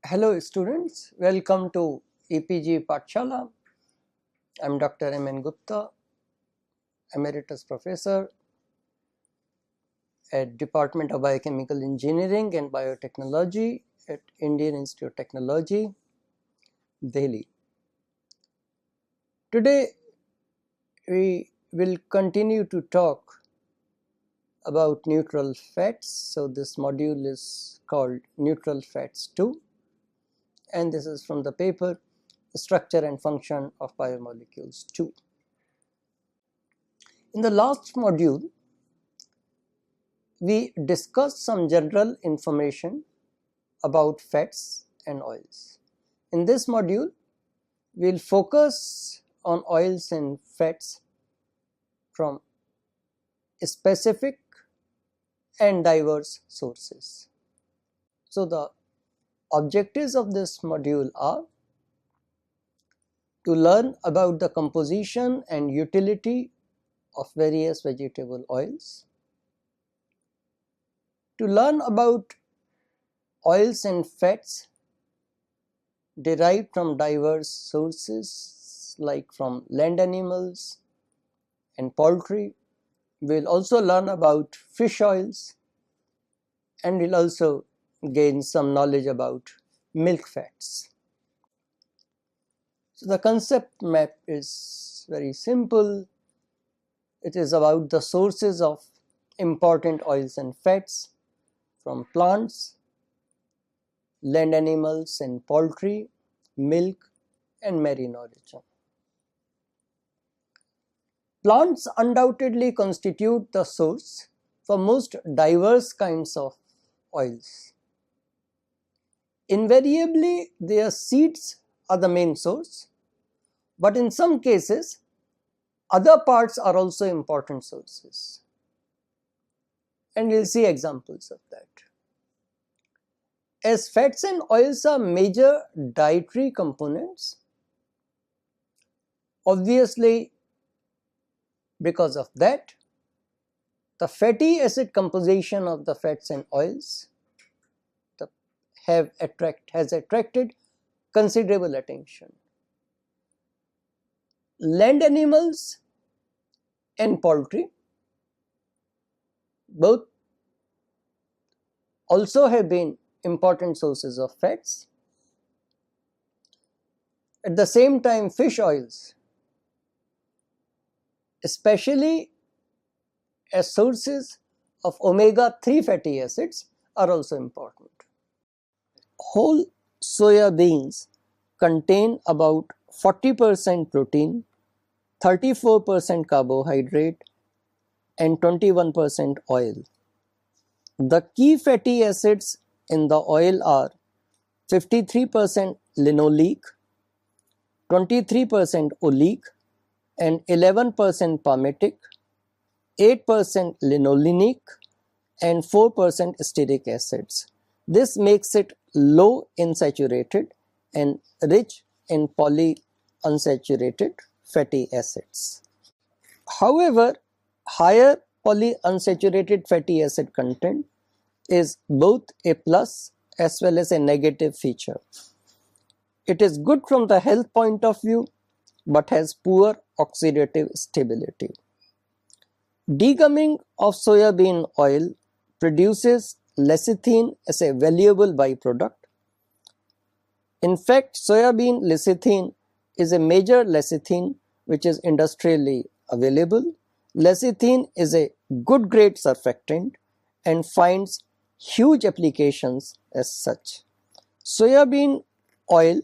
Hello students, welcome to EPG Pathshala. I am Dr. M.N. Gupta, Emeritus Professor at Department of Biochemical Engineering and Biotechnology at Indian Institute of Technology, Delhi. Today we will continue to talk about neutral fats. So this module is called Neutral Fats 2, and this is from the paper Structure and Function of Biomolecules 2. In the last module, we discussed some general information about fats and oils. In this module, we will focus on oils and fats from specific and diverse sources. So, the objectives of this module are to learn about the composition and utility of various vegetable oils, to learn about oils and fats derived from diverse sources like from land animals and poultry. We will also learn about fish oils, and we will also gain some knowledge about milk fats. So the concept map is very simple. It is about the sources of important oils and fats from plants, land animals and poultry, milk and marine origin. Plants undoubtedly constitute the source for most diverse kinds of oils. Invariably, their seeds are the main source, but in some cases, other parts are also important sources. And we will see examples of that. As fats and oils are major dietary components, obviously, because of that, the fatty acid composition of the fats and oils has attracted considerable attention. Land animals and poultry both also have been important sources of fats. At the same time, fish oils, especially as sources of omega-3 fatty acids, are also important. Whole soya beans contain about 40% protein, 34% carbohydrate and 21% oil. The key fatty acids in the oil are 53% linoleic, 23% oleic and 11% palmitic, 8% linolenic and 4% stearic acids. This makes it low in saturated and rich in polyunsaturated fatty acids. However, higher polyunsaturated fatty acid content is both a plus as well as a negative feature. It is good from the health point of view, but has poor oxidative stability. Degumming of soybean oil produces lecithin as a valuable byproduct. In fact, soybean lecithin is a major lecithin which is industrially available. Lecithin is a good grade surfactant and finds huge applications as such. Soybean oil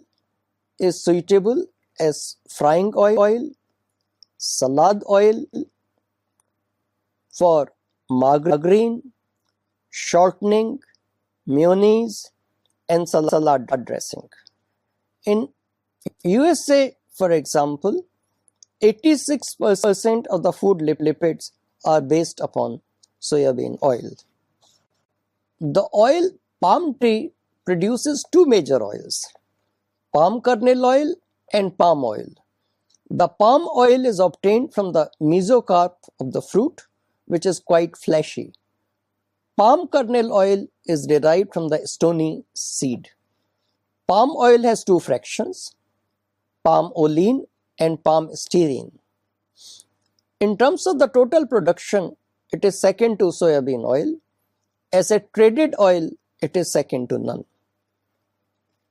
is suitable as frying oil, salad oil, for margarine, shortening, mayonnaise and salad dressing. In USA, for example, 86% of the food lipids are based upon soybean oil. The oil palm tree produces two major oils, palm kernel oil and palm oil. The palm oil is obtained from the mesocarp of the fruit, which is quite fleshy. Palm kernel oil is derived from the stony seed. Palm oil has two fractions, palm olein and palm styrene. In terms of the total production, it is second to soybean oil. As a traded oil, it is second to none.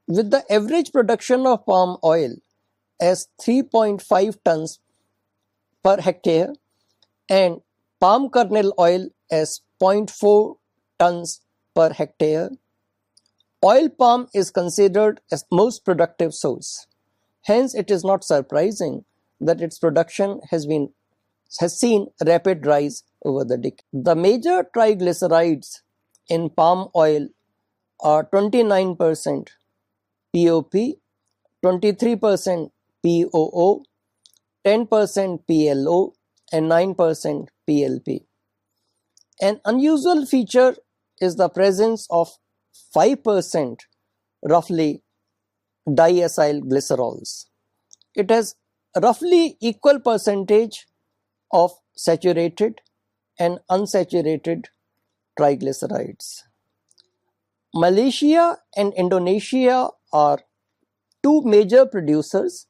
With the average production of palm oil as 3.5 tons per hectare and palm kernel oil as 0.4 tons per hectare, oil palm is considered as most productive source. Hence, it is not surprising that its production has seen rapid rise over the decade. The major triglycerides in palm oil are 29% POP, 23% POO, 10% PLO, and 9% PLP. An unusual feature is the presence of 5% roughly diacyl glycerols. It has roughly equal percentage of saturated and unsaturated triglycerides. Malaysia and Indonesia are two major producers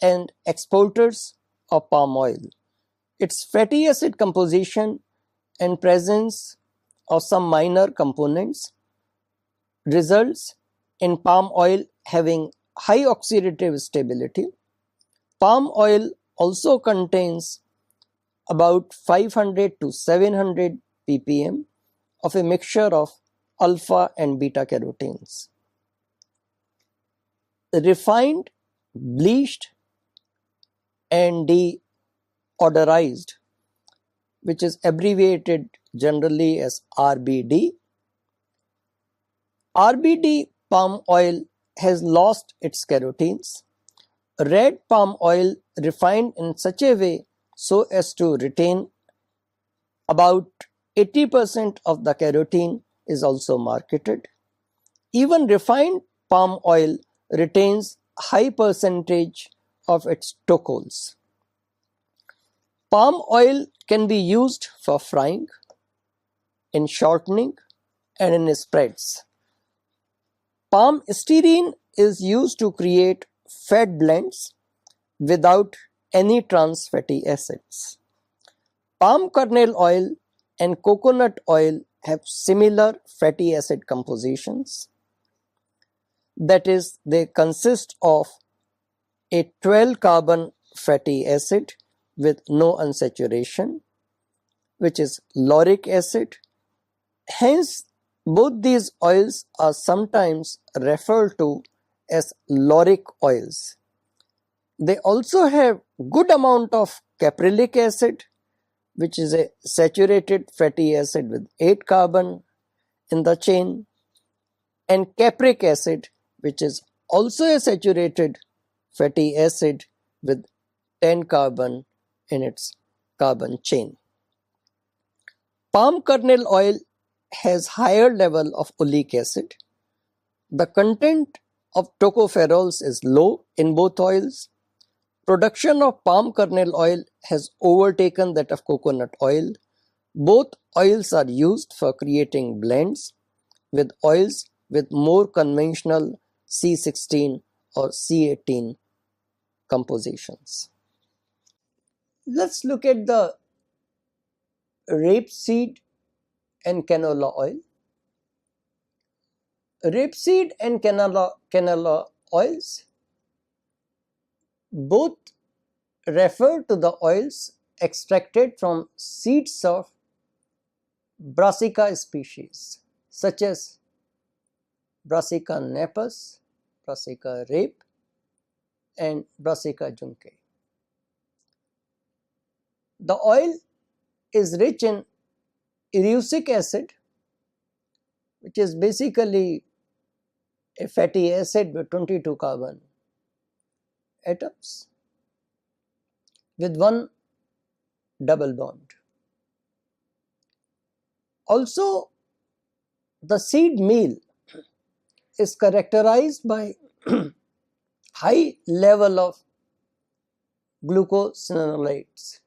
and exporters of palm oil. Its fatty acid composition and presence of some minor components results in palm oil having high oxidative stability. Palm oil also contains about 500 to 700 ppm of a mixture of alpha and beta carotenes. Refined, bleached and deodorized, which is abbreviated generally as RBD. RBD palm oil has lost its carotenes. Red palm oil refined in such a way so as to retain about 80% of the carotene is also marketed. Even refined palm oil retains high percentage of its tocols. Palm oil can be used for frying, in shortening and in spreads. Palm styrene is used to create fat blends without any trans fatty acids. Palm kernel oil and coconut oil have similar fatty acid compositions. That is, they consist of a 12-carbon fatty acid with no unsaturation, which is lauric acid. Hence, both these oils are sometimes referred to as lauric oils. They also have good amount of caprylic acid, which is a saturated fatty acid with 8 carbon in the chain, and capric acid, which is also a saturated fatty acid with 10 carbon in its carbon chain. Palm kernel oil has higher level of oleic acid. The content of tocopherols is low in both oils. Production of palm kernel oil has overtaken that of coconut oil. Both oils are used for creating blends with oils with more conventional C16 or C18 compositions. Let's look at the rapeseed and canola oil. Rapeseed and canola oils both refer to the oils extracted from seeds of Brassica species such as Brassica napus, Brassica rape and Brassica juncae. The oil is rich in erucic acid, which is basically a fatty acid with 22 carbon atoms with one double bond. Also, the seed meal is characterized by high level of glucosinolates.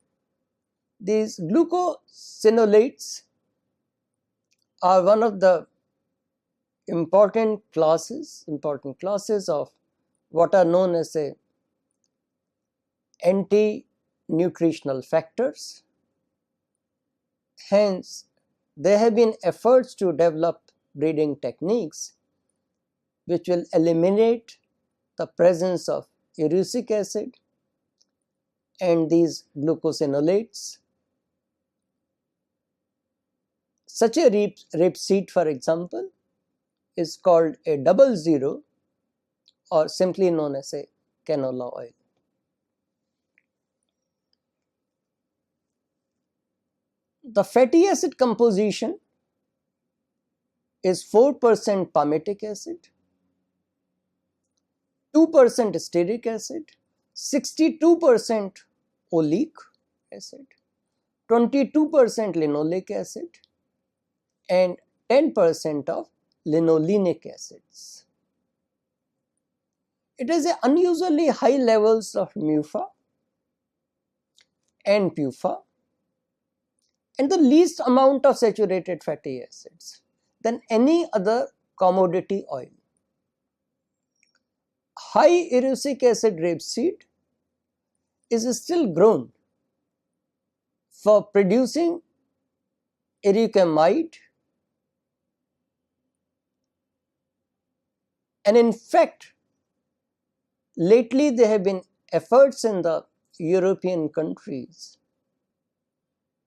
These glucosinolates are one of the important classes of what are known as anti-nutritional factors. Hence, there have been efforts to develop breeding techniques which will eliminate the presence of erucic acid and these glucosinolates. Such a rapeseed, for example, is called a 00 or simply known as a canola oil. The fatty acid composition is 4% palmitic acid, 2% stearic acid, 62% oleic acid, 22% linoleic acid, and 10% of linolenic acids. It has unusually high levels of MUFA and PUFA and the least amount of saturated fatty acids than any other commodity oil. High erucic acid rapeseed is still grown for producing ericamide, and in fact lately there have been efforts in the European countries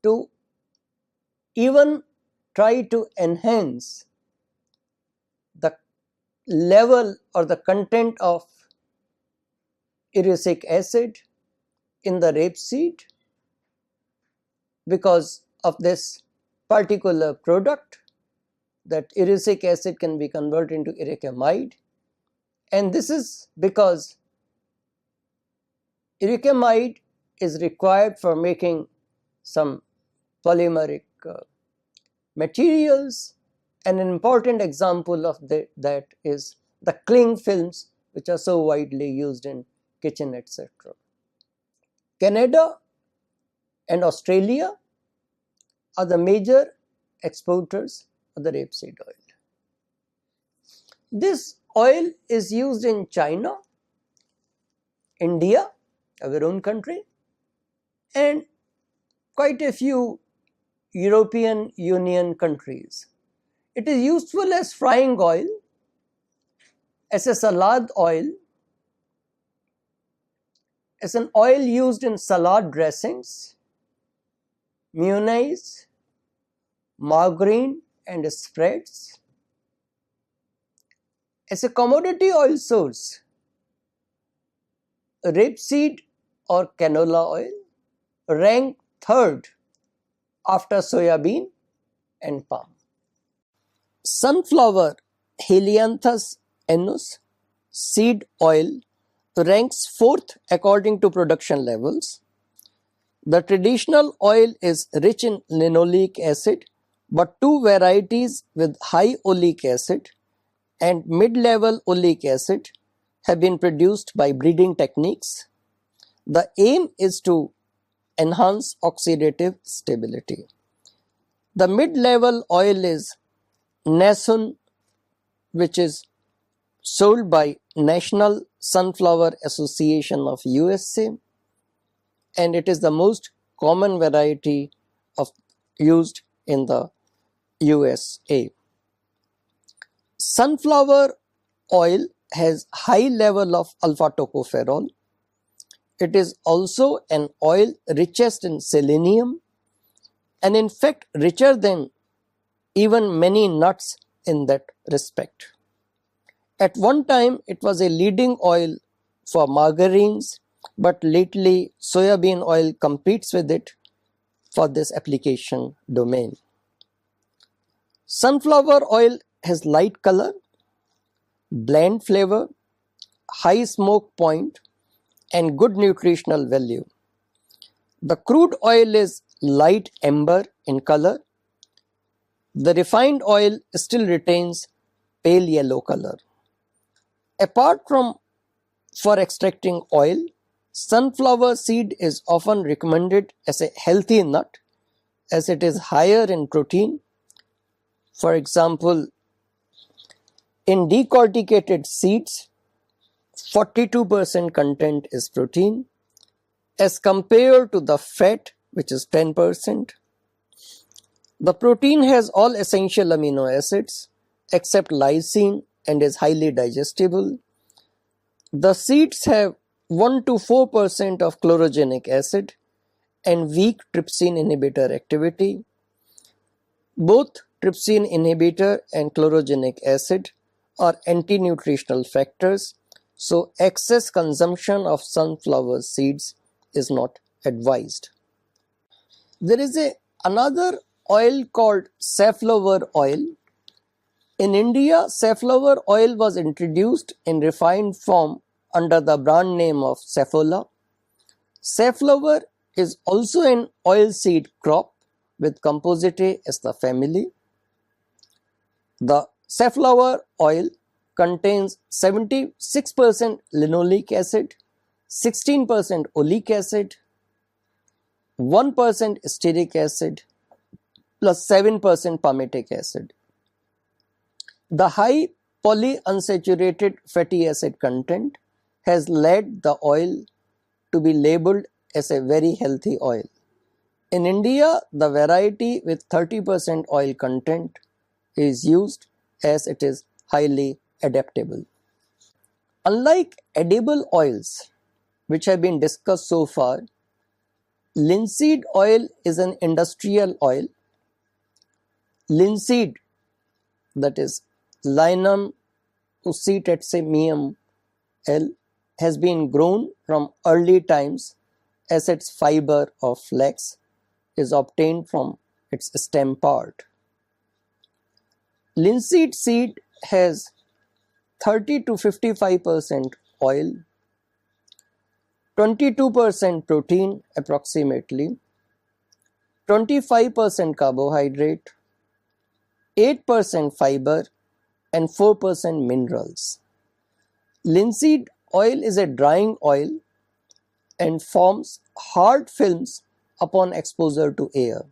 to even try to enhance the level or the content of erucic acid in the rapeseed because of this particular product, that erucic acid can be converted into ericamide, and this is because ericamide is required for making some polymeric materials, and an important example of that is the cling films which are so widely used in kitchen, etc. Canada and Australia are the major exporters of the rapeseed oil. This oil is used in China, India, our own country, and quite a few European Union countries. It is useful as frying oil, as a salad oil, as an oil used in salad dressings, mayonnaise, margarine and spreads. As a commodity oil source, rapeseed or canola oil rank third after soya and palm. Sunflower Helianthus annus seed oil ranks fourth according to production levels. The traditional oil is rich in linoleic acid, but two varieties with high oleic acid and mid-level oleic acid have been produced by breeding techniques. The aim is to enhance oxidative stability. The mid-level oil is Nasun, which is sold by National Sunflower Association of USA, and it is the most common variety used in the USA. Sunflower oil has high level of alpha tocopherol. It is also an oil richest in selenium and in fact richer than even many nuts in that respect. At one time it was a leading oil for margarines, but lately soybean oil competes with it for this application domain. Sunflower oil has light color, bland flavor, high smoke point and good nutritional value. The crude oil is light amber in color. The refined oil still retains pale yellow color. Apart from for extracting oil, sunflower seed is often recommended as a healthy nut as it is higher in protein. For example, In decorticated seeds, 42% content is protein as compared to the fat, which is 10%. The protein has all essential amino acids except lysine and is highly digestible. The seeds have 1 to 4% of chlorogenic acid and weak trypsin inhibitor activity. Both trypsin inhibitor and chlorogenic acid are anti-nutritional factors, so excess consumption of sunflower seeds is not advised. There is another oil called safflower oil. In India, safflower oil was introduced in refined form under the brand name of Saffola. Safflower is also an oilseed crop with Compositae as the family. The safflower oil contains 76% linoleic acid, 16% oleic acid, 1% stearic acid, plus 7% palmitic acid. The high polyunsaturated fatty acid content has led the oil to be labeled as a very healthy oil. In India, the variety with 30% oil content is used as it is highly adaptable. Unlike edible oils, which have been discussed so far, linseed oil is an industrial oil. Linseed, that is Linum ucitetsemium L, has been grown from early times as its fiber of flax is obtained from its stem part. Linseed seed has 30 to 55% oil, 22% protein approximately, 25% carbohydrate, 8% fiber and 4% minerals. Linseed oil is a drying oil and forms hard films upon exposure to air.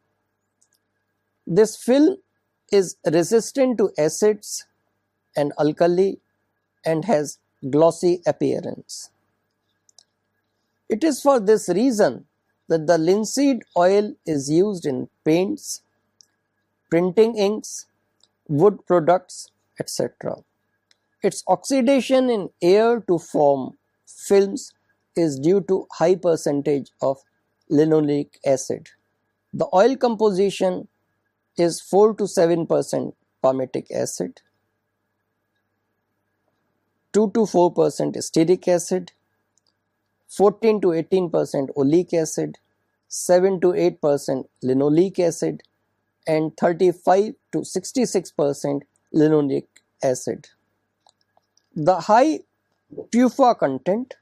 This film is resistant to acids and alkali and has glossy appearance. It is for this reason that the linseed oil is used in paints, printing inks, wood products, etc. Its oxidation in air to form films is due to high percentage of linoleic acid. The oil composition is 4 to 7% palmitic acid, 2 to 4% stearic acid, 14 to 18% oleic acid, 7 to 8% linoleic acid, and 35 to 66% linoleic acid. The high TUFA content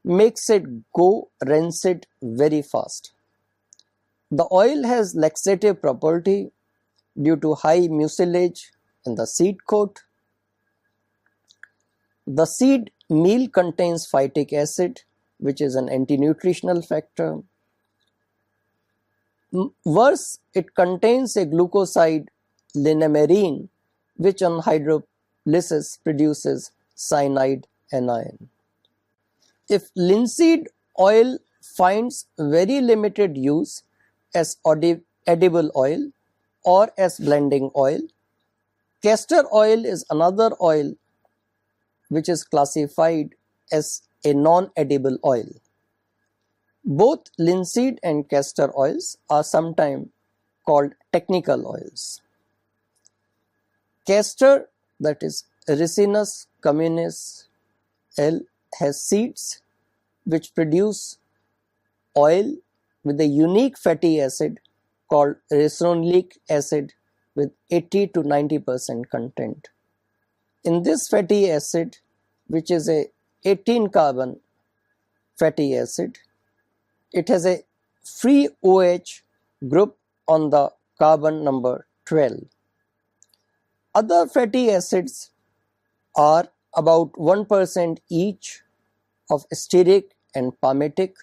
makes it go rancid very fast. The oil has laxative property due to high mucilage in the seed coat. The seed meal contains phytic acid, which is an anti-nutritional factor. Worse, it contains a glucoside linamarin, which on hydrolysis produces cyanide anion. If linseed oil finds very limited use as edible oil or as blending oil, castor oil is another oil which is classified as a non-edible oil. Both linseed and castor oils are sometimes called technical oils. Castor, that is Ricinus communis L, has seeds which produce oil with a unique fatty acid called ricinoleic acid with 80 to 90% content. In this fatty acid, which is a 18 carbon fatty acid, it has a free OH group on the carbon number 12. Other fatty acids are about 1% each of stearic and palmitic,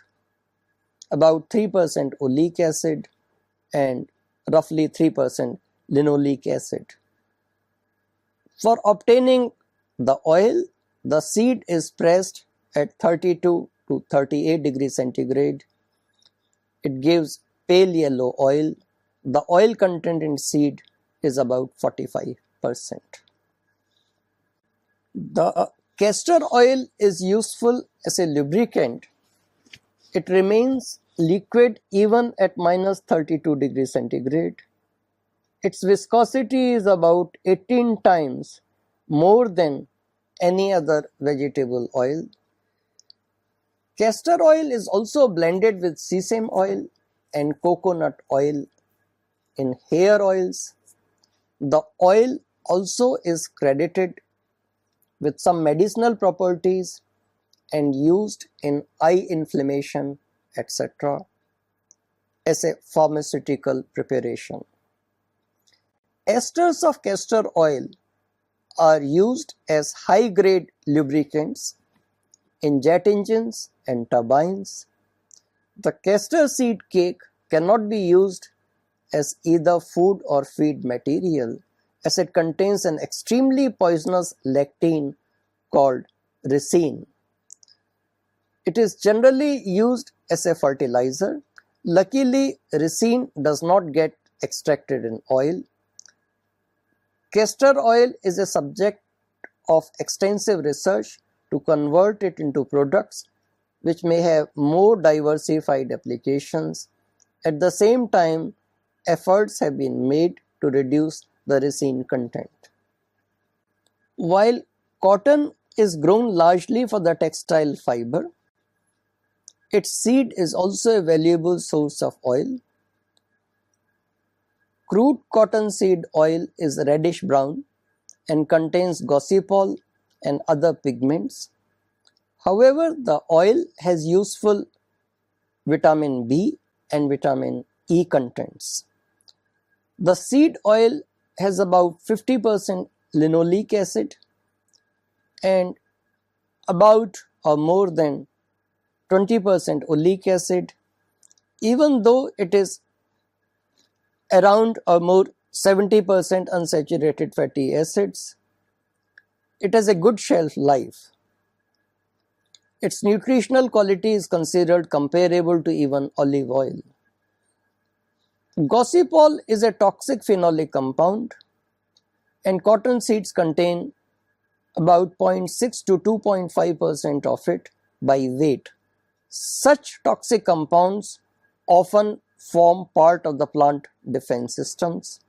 about 3% oleic acid, and roughly 3% linoleic acid. For obtaining the oil, the seed is pressed at 32 to 38 degrees centigrade. It gives pale yellow oil. The oil content in seed is about 45%. The castor oil is useful as a lubricant. It remains liquid even at minus 32 degrees centigrade. Its viscosity is about 18 times more than any other vegetable oil. Castor oil is also blended with sesame oil and coconut oil in hair oils. The oil also is credited with some medicinal properties and used in eye inflammation, etc. as a pharmaceutical preparation. Esters of castor oil are used as high-grade lubricants in jet engines and turbines. The castor seed cake cannot be used as either food or feed material, as it contains an extremely poisonous lectin called ricin. It is generally used as a fertilizer. Luckily, ricin does not get extracted in oil. Castor oil is a subject of extensive research to convert it into products which may have more diversified applications. At the same time, efforts have been made to reduce the ricin content. While cotton is grown largely for the textile fiber, its seed is also a valuable source of oil. Crude cottonseed oil is reddish brown and contains gossypol and other pigments. However, the oil has useful vitamin B and vitamin E contents. The seed oil has about 50% linoleic acid and about or more than 20% oleic acid. Even though it is around or more 70% unsaturated fatty acids, it has a good shelf life. Its nutritional quality is considered comparable to even olive oil. Gossypol is a toxic phenolic compound, and cotton seeds contain about 0.6 to 2.5% of it by weight. Such toxic compounds often form part of the plant defense systems.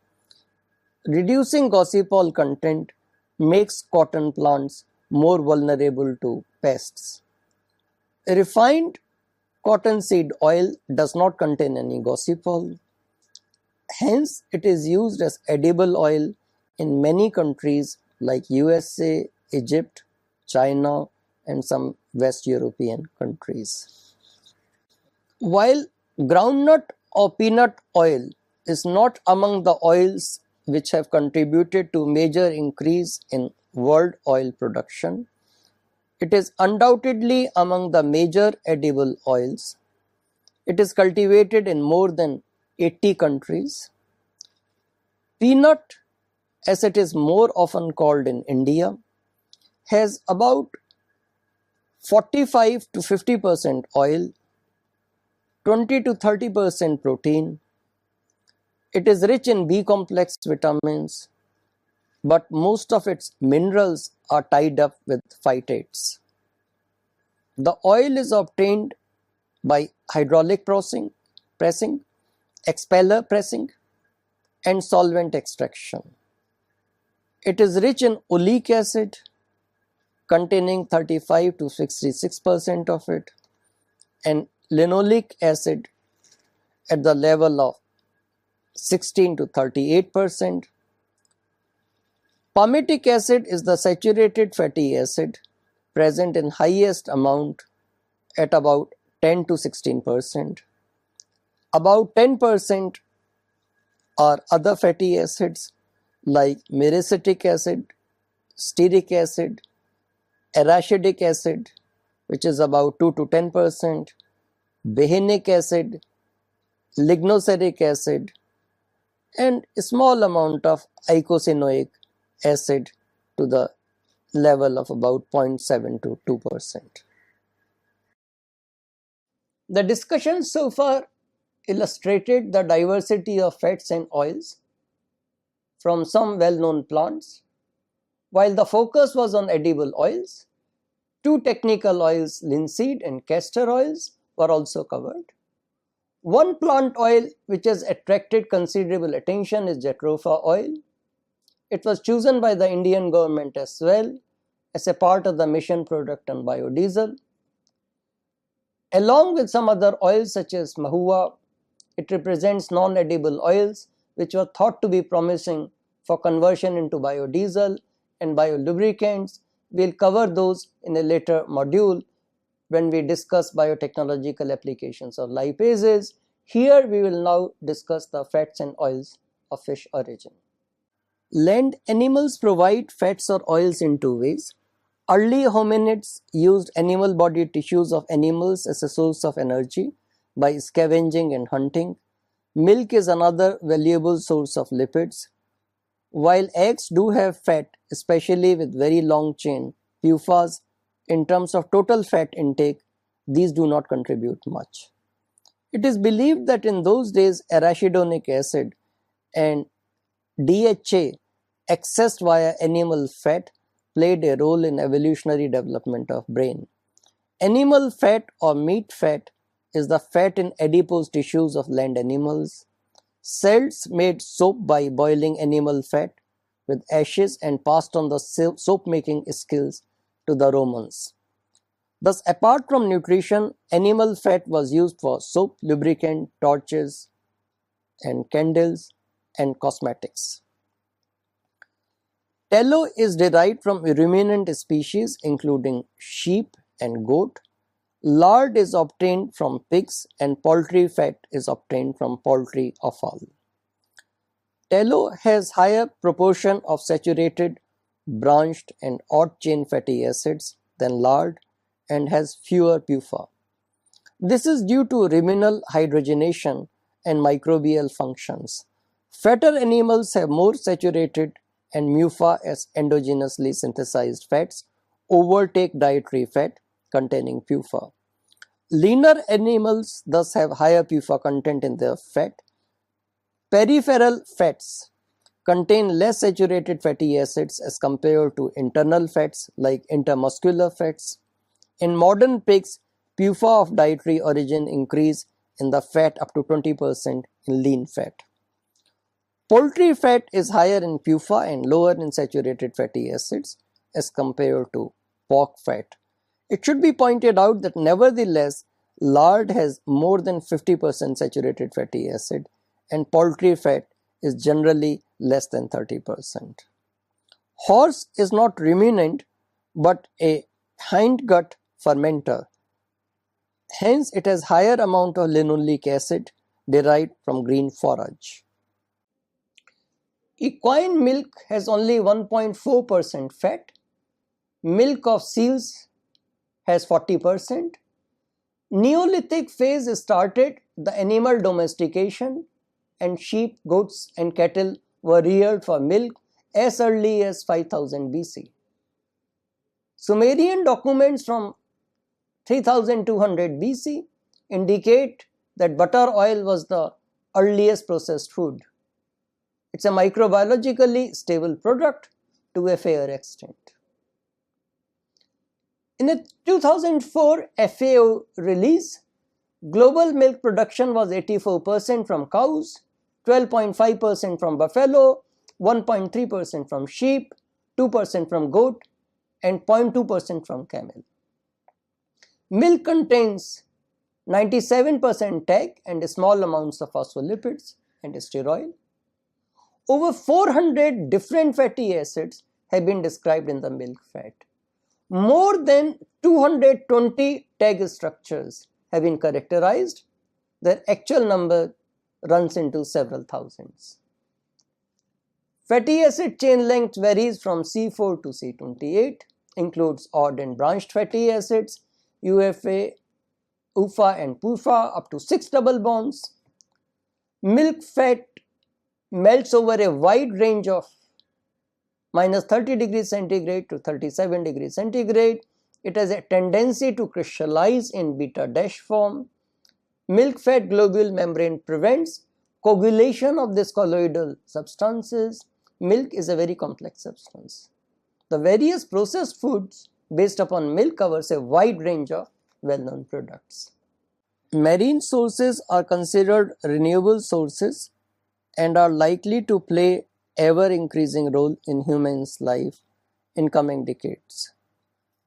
Reducing gossypol content makes cotton plants more vulnerable to pests. Refined cottonseed oil does not contain any gossypol. Hence, it is used as edible oil in many countries like USA, Egypt, China, and some West European countries. While groundnut or peanut oil is not among the oils which have contributed to major increase in world oil production, it is undoubtedly among the major edible oils. It is cultivated in more than 80 countries. Peanut, as it is more often called in India, has about 45 to 50% oil, 20 to 30% protein. It is rich in B complex vitamins, but most of its minerals are tied up with phytates. The oil is obtained by hydraulic pressing, expeller pressing, and solvent extraction. It is rich in oleic acid, containing 35 to 66% of it, and linoleic acid at the level of 16 to 38%. Palmitic acid is the saturated fatty acid present in highest amount at about 10 to 16%. About 10% are other fatty acids like miracetic acid, stearic acid, arachidic acid, which is about 2 to 10%, behenic acid, lignoceric acid, and a small amount of eicosanoic acid to the level of about 0.7 to 2%. The discussion so far illustrated the diversity of fats and oils from some well-known plants. While the focus was on edible oils, two technical oils, linseed and castor oils, were also covered. One plant oil which has attracted considerable attention is jatropha oil. It was chosen by the Indian government as well as a part of the mission product on biodiesel. Along with some other oils such as mahua, it represents non-edible oils which were thought to be promising for conversion into biodiesel and biolubricants. We'll cover those in a later module when we discuss biotechnological applications of lipases. Here we will now discuss the fats and oils of fish origin. Land animals provide fats or oils in two ways. Early hominids used animal body tissues of animals as a source of energy by scavenging and hunting. Milk is another valuable source of lipids. While eggs do have fat, especially with very long chain pufas, in terms of total fat intake, these do not contribute much. It is believed that in those days arachidonic acid and DHA accessed via animal fat played a role in evolutionary development of brain. Animal fat or meat fat is the fat in adipose tissues of land animals. Celts made soap by boiling animal fat with ashes and passed on the soap making skills to the Romans. Thus, apart from nutrition, animal fat was used for soap, lubricant, torches and candles and cosmetics. Tallow is derived from ruminant species including sheep and goat. Lard is obtained from pigs and poultry fat is obtained from poultry offal. Tallow has higher proportion of saturated, branched and odd chain fatty acids than lard and has fewer puffa. This is due to ruminal hydrogenation and microbial functions. Fatter animals have more saturated and MUFA as endogenously synthesized fats overtake dietary fat containing puffa. Leaner animals thus have higher puffa content in their fat. Peripheral fats contain less saturated fatty acids as compared to internal fats like intermuscular fats. In modern pigs, puffa of dietary origin increase in the fat up to 20% in lean fat. Poultry fat is higher in puffa and lower in saturated fatty acids as compared to pork fat. It should be pointed out that nevertheless, lard has more than 50% saturated fatty acid and poultry fat is generally less than 30%. Horse is not ruminant but a hindgut fermenter. Hence, it has higher amount of linoleic acid derived from green forage. Equine milk has only 1.4% fat. Milk of seals has 40%. Neolithic phase started the animal domestication and sheep, goats and cattle were reared for milk as early as 5000 BC. Sumerian documents from 3200 BC indicate that butter oil was the earliest processed food. It's a microbiologically stable product to a fair extent. In a 2004 FAO release, global milk production was 84% from cows, 12.5% from buffalo, 1.3% from sheep, 2% from goat, and 0.2% from camel. Milk contains 97% tag and small amounts of phospholipids and sterol. Over 400 different fatty acids have been described in the milk fat. More than 220 tag structures have been characterized. Their actual number runs into several thousands. Fatty acid chain length varies from C4 to C28, includes odd and branched fatty acids, UFA, UFA and PUFA up to 6 double bonds. Milk fat melts over a wide range of minus 30 degrees centigrade to 37 degrees centigrade. It has a tendency to crystallize in beta dash form. Milk fat globule membrane prevents coagulation of these colloidal substances. Milk is a very complex substance. The various processed foods based upon milk covers a wide range of well-known products. Marine sources are considered renewable sources and are likely to play ever increasing role in humans' life in coming decades.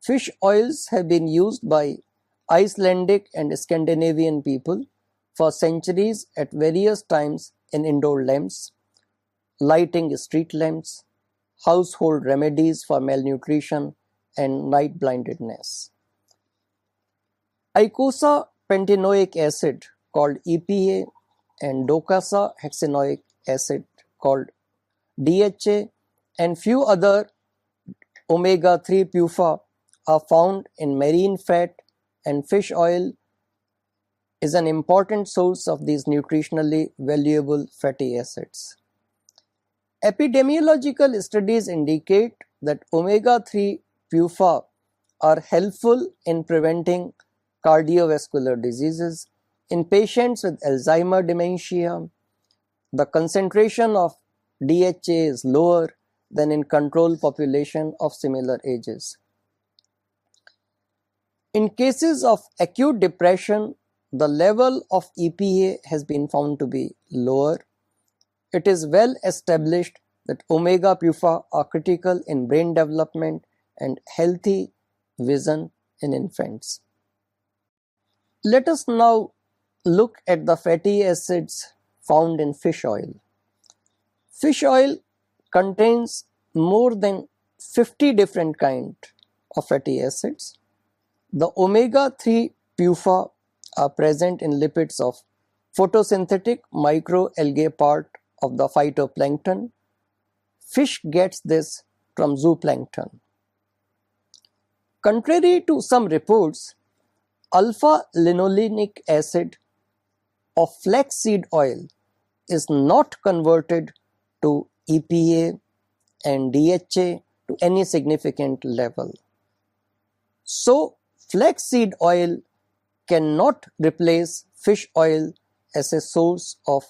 Fish oils have been used by Icelandic and Scandinavian people for centuries at various times in indoor lamps, lighting street lamps, household remedies for malnutrition and night blindness. Icosapentaenoic acid called EPA and docosahexaenoic acid called DHA and few other omega-3 PUFA are found in marine fat, and fish oil is an important source of these nutritionally valuable fatty acids. Epidemiological studies indicate that omega-3 PUFA are helpful in preventing cardiovascular diseases. In patients with Alzheimer dementia, the concentration of DHA is lower than in control population of similar ages. In cases of acute depression, the level of EPA has been found to be lower. It is well established that omega PUFA are critical in brain development and healthy vision in infants. Let us now look at the fatty acids found in fish oil. Fish oil contains more than 50 different kinds of fatty acids. The omega-3 PUFA are present in lipids of photosynthetic microalgae part of the phytoplankton. Fish gets this from zooplankton. Contrary to some reports, alpha-linolenic acid of flaxseed oil is not converted to EPA and DHA to any significant level. So, flaxseed oil cannot replace fish oil as a source of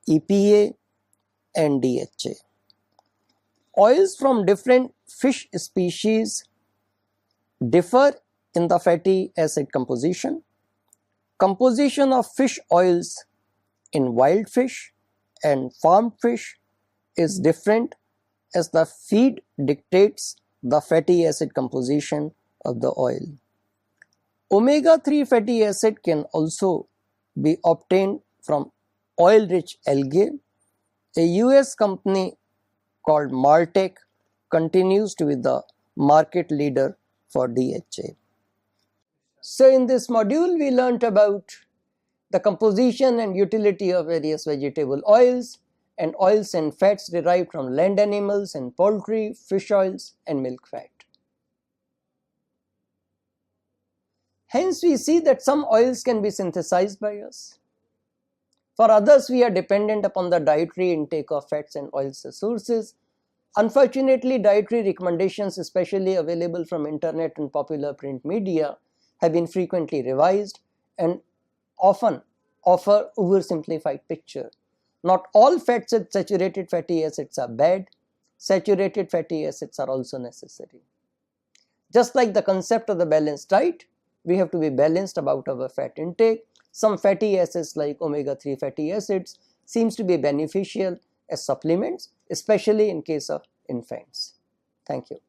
EPA and DHA. Oils from different fish species differ in the fatty acid composition. Composition of fish oils in wild fish and farmed fish is different as the feed dictates the fatty acid composition of the oil. Omega-3 fatty acid can also be obtained from oil-rich algae. A US company called Martech continues to be the market leader for DHA. So in this module we learnt about the composition and utility of various vegetable oils and oils and fats derived from land animals and poultry, fish oils and milk fat. Hence we see that some oils can be synthesized by us. For others we are dependent upon the dietary intake of fats and oils as sources. Unfortunately, dietary recommendations, especially available from internet and popular print media, have been frequently revised and often offer oversimplified picture. Not all fats with saturated fatty acids are bad. Saturated fatty acids are also necessary. Just like the concept of the balanced diet, we have to be balanced about our fat intake. Some fatty acids like omega-3 fatty acids seems to be beneficial as supplements, especially in case of infants. Thank you.